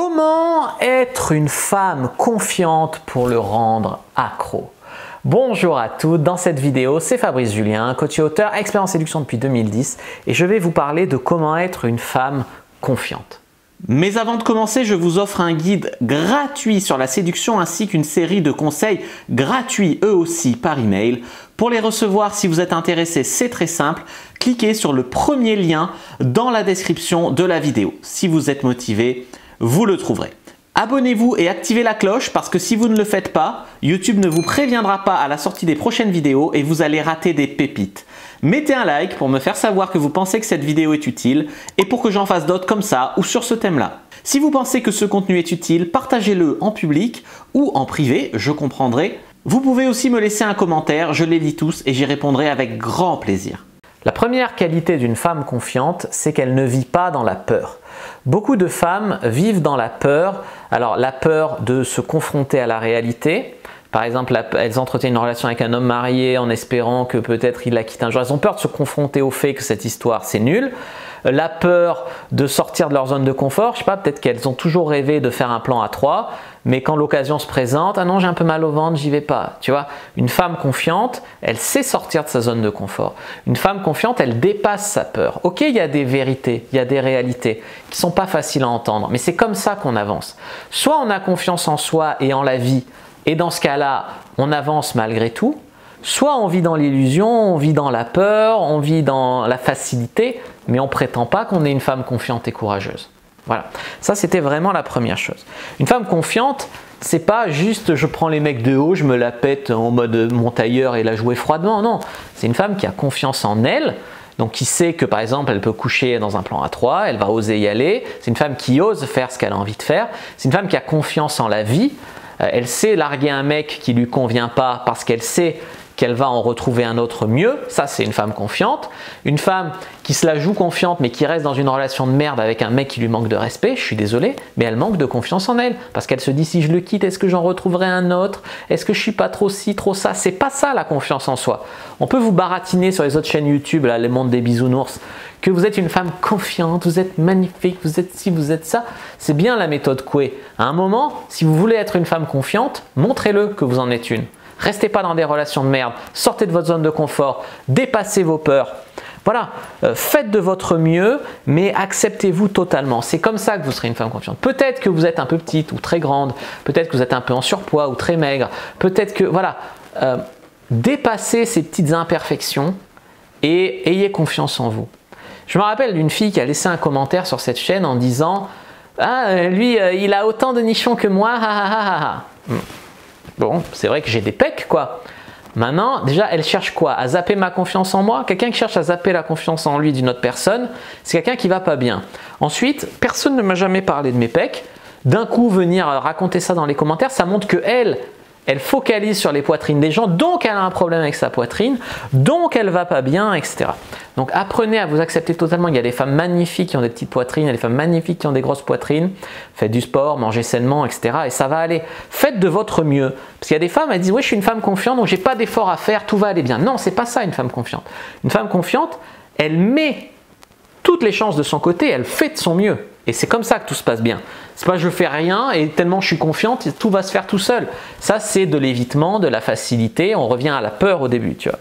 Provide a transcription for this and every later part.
Comment être une femme confiante pour le rendre accro? Bonjour à toutes, dans cette vidéo, c'est Fabrice Julien, coach et auteur, expert en séduction depuis 2010 et je vais vous parler de comment être une femme confiante. Mais avant de commencer, je vous offre un guide gratuit sur la séduction ainsi qu'une série de conseils gratuits eux aussi par email. Pour les recevoir, si vous êtes intéressé, c'est très simple. Cliquez sur le premier lien dans la description de la vidéo. Si vous êtes motivé, vous le trouverez. Abonnez-vous et activez la cloche parce que si vous ne le faites pas, YouTube ne vous préviendra pas à la sortie des prochaines vidéos et vous allez rater des pépites. Mettez un like pour me faire savoir que vous pensez que cette vidéo est utile et pour que j'en fasse d'autres comme ça ou sur ce thème-là. Si vous pensez que ce contenu est utile, partagez-le en public ou en privé, je comprendrai. Vous pouvez aussi me laisser un commentaire, je les lis tous et j'y répondrai avec grand plaisir. La première qualité d'une femme confiante, c'est qu'elle ne vit pas dans la peur. Beaucoup de femmes vivent dans la peur. Alors la peur de se confronter à la réalité. Par exemple, elles entretiennent une relation avec un homme marié en espérant que peut-être il la quitte un jour. Elles ont peur de se confronter au fait que cette histoire c'est nul. La peur de sortir de leur zone de confort. Je sais pas, peut-être qu'elles ont toujours rêvé de faire un plan à 3, mais quand l'occasion se présente, ah non j'ai un peu mal au ventre, j'y vais pas. Tu vois, une femme confiante, elle sait sortir de sa zone de confort. Une femme confiante, elle dépasse sa peur. Ok, il y a des vérités, il y a des réalités qui sont pas faciles à entendre, mais c'est comme ça qu'on avance. Soit on a confiance en soi et en la vie, et dans ce cas-là, on avance malgré tout. Soit on vit dans l'illusion, on vit dans la peur, on vit dans la facilité, mais on ne prétend pas qu'on est une femme confiante et courageuse. Voilà, ça c'était vraiment la première chose. Une femme confiante, c'est pas juste je prends les mecs de haut, je me la pète en mode mon tailleur et la jouer froidement. Non, c'est une femme qui a confiance en elle, donc qui sait que par exemple elle peut coucher dans un plan à 3, elle va oser y aller. C'est une femme qui ose faire ce qu'elle a envie de faire. C'est une femme qui a confiance en la vie. Elle sait larguer un mec qui lui convient pas parce qu'elle sait qu'elle va en retrouver un autre mieux. Ça, c'est une femme confiante. Une femme qui se la joue confiante mais qui reste dans une relation de merde avec un mec qui lui manque de respect, je suis désolé, mais elle manque de confiance en elle. Parce qu'elle se dit, si je le quitte, est-ce que j'en retrouverai un autre? Est-ce que je suis pas trop ci, trop ça? C'est pas ça la confiance en soi. On peut vous baratiner sur les autres chaînes YouTube, là, le monde des bisounours, que vous êtes une femme confiante, vous êtes magnifique, vous êtes ci, vous êtes ça. C'est bien la méthode Coué. À un moment, si vous voulez être une femme confiante, montrez-le que vous en êtes une. Restez pas dans des relations de merde, sortez de votre zone de confort, dépassez vos peurs. Voilà, faites de votre mieux, mais acceptez-vous totalement. C'est comme ça que vous serez une femme confiante. Peut-être que vous êtes un peu petite ou très grande, peut-être que vous êtes un peu en surpoids ou très maigre, peut-être que, voilà, dépassez ces petites imperfections et ayez confiance en vous. Je me rappelle d'une fille qui a laissé un commentaire sur cette chaîne en disant « Ah, lui, il a autant de nichons que moi, ha ha ha ha. » Bon, c'est vrai que j'ai des pecs, quoi. Maintenant, déjà, elle cherche quoi? À zapper ma confiance en moi? Quelqu'un qui cherche à zapper la confiance en lui d'une autre personne, c'est quelqu'un qui va pas bien. Ensuite, personne ne m'a jamais parlé de mes pecs. D'un coup, venir raconter ça dans les commentaires, ça montre que elle focalise sur les poitrines des gens, donc elle a un problème avec sa poitrine, donc elle va pas bien, etc. Donc apprenez à vous accepter totalement. Il y a des femmes magnifiques qui ont des petites poitrines, il y a des femmes magnifiques qui ont des grosses poitrines. Faites du sport, mangez sainement, etc. Et ça va aller. Faites de votre mieux. Parce qu'il y a des femmes, elles disent « Oui, je suis une femme confiante, donc j'ai pas d'effort à faire, tout va aller bien. » Non, c'est pas ça une femme confiante. Une femme confiante, elle met toutes les chances de son côté, elle fait de son mieux. Et c'est comme ça que tout se passe bien. C'est pas je fais rien et tellement je suis confiante, tout va se faire tout seul. Ça, c'est de l'évitement, de la facilité. On revient à la peur au début, tu vois.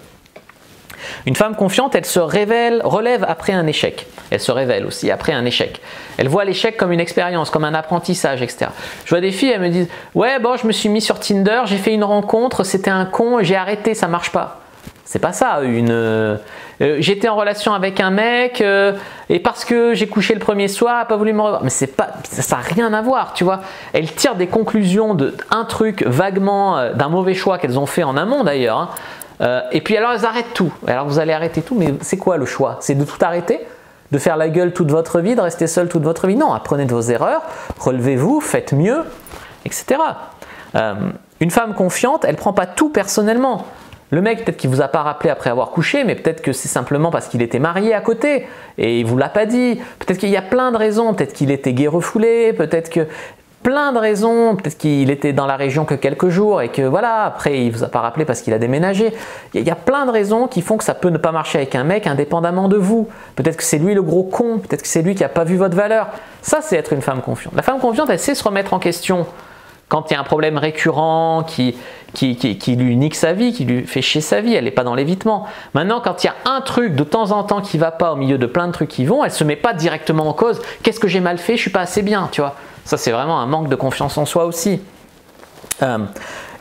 Une femme confiante, elle se relève après un échec. Elle se révèle aussi après un échec. Elle voit l'échec comme une expérience, comme un apprentissage, etc. Je vois des filles, elles me disent « Ouais, bon, je me suis mis sur Tinder, j'ai fait une rencontre, c'était un con, j'ai arrêté, ça marche pas. » C'est pas ça, j'étais en relation avec un mec et parce que j'ai couché le premier soir, elle n'a pas voulu me revoir. Mais ça n'a rien à voir, tu vois. Elles tirent des conclusions d'un truc vaguement, d'un mauvais choix qu'elles ont fait en amont d'ailleurs. Hein. Et puis alors elles arrêtent tout. Alors vous allez arrêter tout, mais c'est quoi le choix? C'est de tout arrêter? De faire la gueule toute votre vie, de rester seule toute votre vie? Non, apprenez de vos erreurs, relevez-vous, faites mieux, etc. Une femme confiante, elle ne prend pas tout personnellement. Le mec, peut-être qu'il ne vous a pas rappelé après avoir couché, mais peut-être que c'est simplement parce qu'il était marié à côté et il ne vous l'a pas dit. Peut-être qu'il y a plein de raisons. Peut-être qu'il était gay refoulé, peut-être que plein de raisons, peut-être qu'il était dans la région que quelques jours et que voilà, après il vous a pas rappelé parce qu'il a déménagé. Il y a plein de raisons qui font que ça peut ne pas marcher avec un mec indépendamment de vous. Peut-être que c'est lui le gros con, peut-être que c'est lui qui n'a pas vu votre valeur. Ça, c'est être une femme confiante. La femme confiante, elle sait se remettre en question quand il y a un problème récurrent qui lui nique sa vie, qui lui fait chier sa vie, elle n'est pas dans l'évitement. Maintenant, quand il y a un truc de temps en temps qui ne va pas au milieu de plein de trucs qui vont, elle ne se met pas directement en cause. Qu'est-ce que j'ai mal fait? Je ne suis pas assez bien, tu vois. Ça, c'est vraiment un manque de confiance en soi aussi.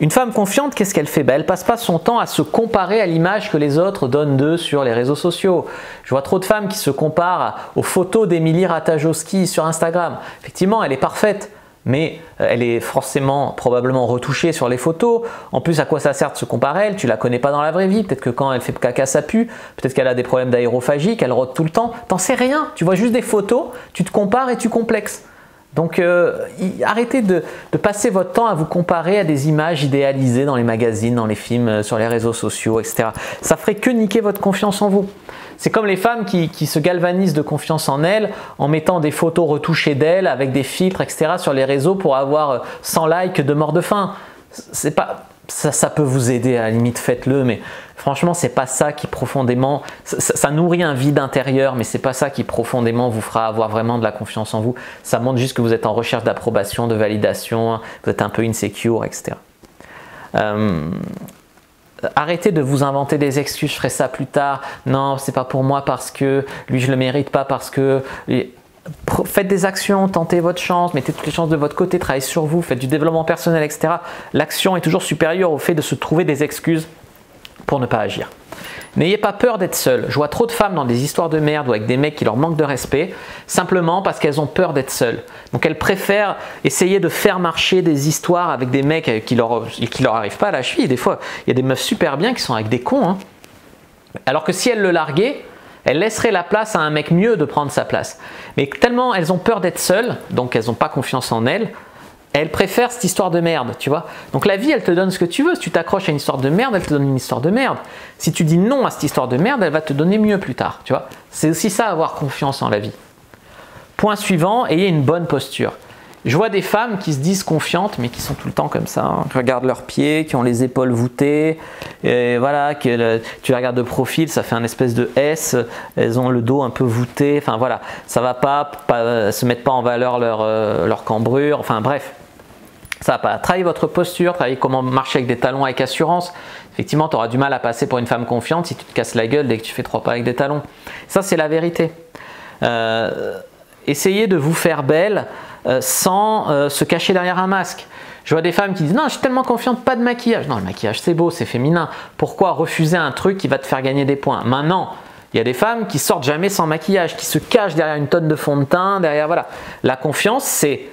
Une femme confiante, qu'est-ce qu'elle fait? Elle ne passe pas son temps à se comparer à l'image que les autres donnent d'eux sur les réseaux sociaux. Je vois trop de femmes qui se comparent aux photos d'Emilie Ratajkowski sur Instagram. Effectivement, elle est parfaite, mais elle est forcément, probablement retouchée sur les photos. En plus, à quoi ça sert de se comparer? Elle, tu la connais pas dans la vraie vie. Peut-être que quand elle fait caca, ça pue. Peut-être qu'elle a des problèmes d'aérophagie, qu'elle rôde tout le temps. T'en sais rien. Tu vois juste des photos, tu te compares et tu complexes. Donc, arrêtez de passer votre temps à vous comparer à des images idéalisées dans les magazines, dans les films, sur les réseaux sociaux, etc. Ça ferait que niquer votre confiance en vous. C'est comme les femmes qui se galvanisent de confiance en elles en mettant des photos retouchées d'elles avec des filtres, etc. sur les réseaux pour avoir 100 likes de mort de faim. C'est pas, ça peut vous aider, à la limite faites-le, mais franchement c'est pas ça qui profondément, ça nourrit un vide intérieur, mais c'est pas ça qui profondément vous fera avoir vraiment de la confiance en vous. Ça montre juste que vous êtes en recherche d'approbation, de validation, vous êtes un peu insecure, etc. Arrêtez de vous inventer des excuses, je ferai ça plus tard, non c'est pas pour moi parce que lui je le mérite pas parce que... Faites des actions, tentez votre chance, mettez toutes les chances de votre côté, travaillez sur vous, faites du développement personnel, etc. L'action est toujours supérieure au fait de se trouver des excuses pour ne pas agir. N'ayez pas peur d'être seul. Je vois trop de femmes dans des histoires de merde ou avec des mecs qui leur manquent de respect, simplement parce qu'elles ont peur d'être seules. Donc elles préfèrent essayer de faire marcher des histoires avec des mecs qui leur arrivent pas à la cheville. Des fois, il y a des meufs super bien qui sont avec des cons. Hein. Alors que si elles le larguaient, elle laisserait la place à un mec mieux de prendre sa place. Mais tellement elles ont peur d'être seules, donc elles n'ont pas confiance en elles, elles préfèrent cette histoire de merde, tu vois. Donc la vie, elle te donne ce que tu veux. Si tu t'accroches à une histoire de merde, elle te donne une histoire de merde. Si tu dis non à cette histoire de merde, elle va te donner mieux plus tard, tu vois. C'est aussi ça, avoir confiance en la vie. Point suivant, ayez une bonne posture. Je vois des femmes qui se disent confiantes, mais qui sont tout le temps comme ça, hein, qui regardent leurs pieds, qui ont les épaules voûtées, et voilà, tu les regardes de profil, ça fait un espèce de S, elles ont le dos un peu voûté, enfin voilà, ça va pas se mettre pas en valeur leur cambrure, enfin bref, ça va pas. Travaillez votre posture, travaillez comment marcher avec des talons avec assurance. Effectivement, tu auras du mal à passer pour une femme confiante si tu te casses la gueule dès que tu fais 3 pas avec des talons. Ça, c'est la vérité. Essayez de vous faire belle sans se cacher derrière un masque. Je vois des femmes qui disent « Non, je suis tellement confiante, pas de maquillage. » Non, le maquillage, c'est beau, c'est féminin. Pourquoi refuser un truc qui va te faire gagner des points? Maintenant, il y a des femmes qui sortent jamais sans maquillage, qui se cachent derrière une tonne de fond de teint, derrière, voilà. La confiance, c'est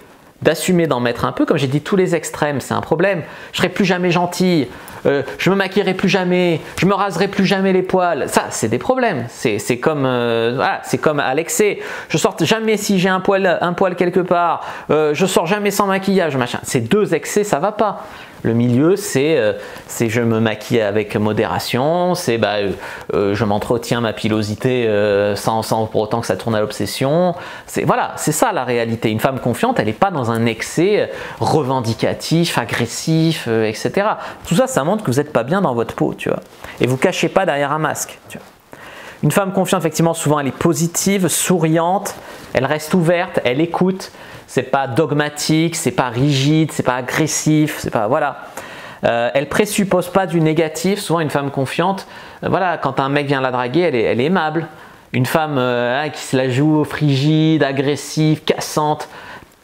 d'assumer d'en mettre un peu. Comme j'ai dit, tous les extrêmes, c'est un problème. Je serai plus jamais gentille, je me maquillerai plus jamais, je me raserai plus jamais les poils. Ça, c'est des problèmes. C'est comme, voilà, c'est comme à l'excès. Je sors jamais si j'ai un poil quelque part. Je sors jamais sans maquillage, machin. Ces deux excès, ça va pas. Le milieu, c'est je me maquille avec modération, c'est je m'entretiens ma pilosité sans pour autant que ça tourne à l'obsession. Voilà, c'est ça la réalité. Une femme confiante, elle n'est pas dans un excès revendicatif, agressif, etc. Tout ça, ça montre que vous n'êtes pas bien dans votre peau, tu vois. Et vous ne cachez pas derrière un masque, tu vois. Une femme confiante, effectivement, souvent, elle est positive, souriante, elle reste ouverte, elle écoute. C'est pas dogmatique, c'est pas rigide, c'est pas agressif, c'est pas voilà. Elle présuppose pas du négatif. Souvent une femme confiante, voilà, quand un mec vient la draguer, elle est aimable. Une femme qui se la joue frigide, agressive, cassante,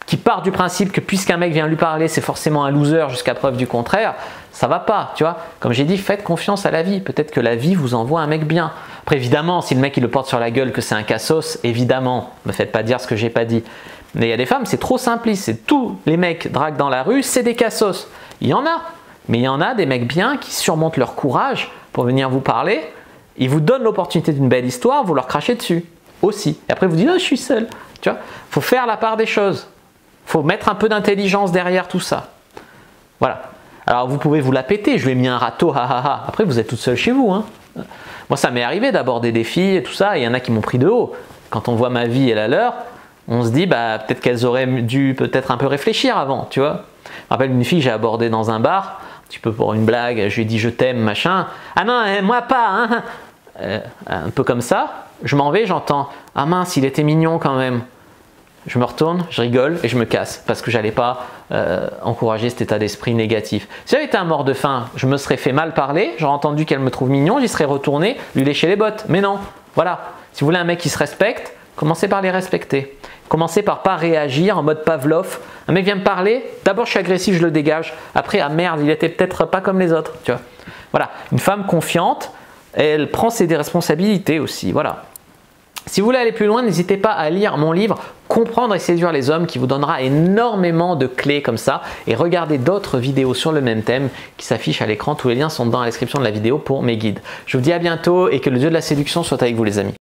qui part du principe que puisqu'un mec vient lui parler, c'est forcément un loser jusqu'à preuve du contraire, ça va pas, tu vois. Comme j'ai dit, faites confiance à la vie. Peut-être que la vie vous envoie un mec bien. Après évidemment, si le mec il le porte sur la gueule que c'est un cassos, évidemment, ne me faites pas dire ce que j'ai pas dit. Mais il y a des femmes, c'est trop simpliste, c'est tous les mecs draguent dans la rue, c'est des cassos. Il y en a, mais il y en a des mecs bien qui surmontent leur courage pour venir vous parler, ils vous donnent l'opportunité d'une belle histoire, vous leur crachez dessus aussi. Et après vous dites, oh, je suis seul. Tu vois, faut faire la part des choses. Faut mettre un peu d'intelligence derrière tout ça. Voilà. Alors vous pouvez vous la péter, je lui ai mis un râteau, ha ha ha. Après vous êtes toute seule chez vous. Hein. Moi ça m'est arrivé d'aborder des filles et tout ça, et il y en a qui m'ont pris de haut. Quand on voit ma vie et la leur, on se dit peut-être qu'elles auraient dû peut-être un peu réfléchir avant, tu vois. Je me rappelle une fille que j'ai abordée dans un bar, un petit peu pour une blague, je lui ai dit je t'aime, machin. Ah non, moi pas, hein. Un peu comme ça, je m'en vais, j'entends ah mince, il était mignon quand même. Je me retourne, je rigole et je me casse parce que j'allais pas encourager cet état d'esprit négatif. Si j'avais été un mort de faim, je me serais fait mal parler, j'aurais entendu qu'elle me trouve mignon, j'y serais retourné, lui lécher les bottes. Mais non, voilà. Si vous voulez un mec qui se respecte, commencez par les respecter. Commencez par pas réagir en mode Pavlov. Un mec vient me parler, d'abord je suis agressif, je le dégage. Après, ah merde, il était peut-être pas comme les autres. Tu vois. Voilà. Une femme confiante, elle prend ses responsabilités aussi. Voilà. Si vous voulez aller plus loin, n'hésitez pas à lire mon livre « Comprendre et séduire les hommes » qui vous donnera énormément de clés comme ça. Et regardez d'autres vidéos sur le même thème qui s'affichent à l'écran. Tous les liens sont dans la description de la vidéo pour mes guides. Je vous dis à bientôt et que le dieu de la séduction soit avec vous les amis.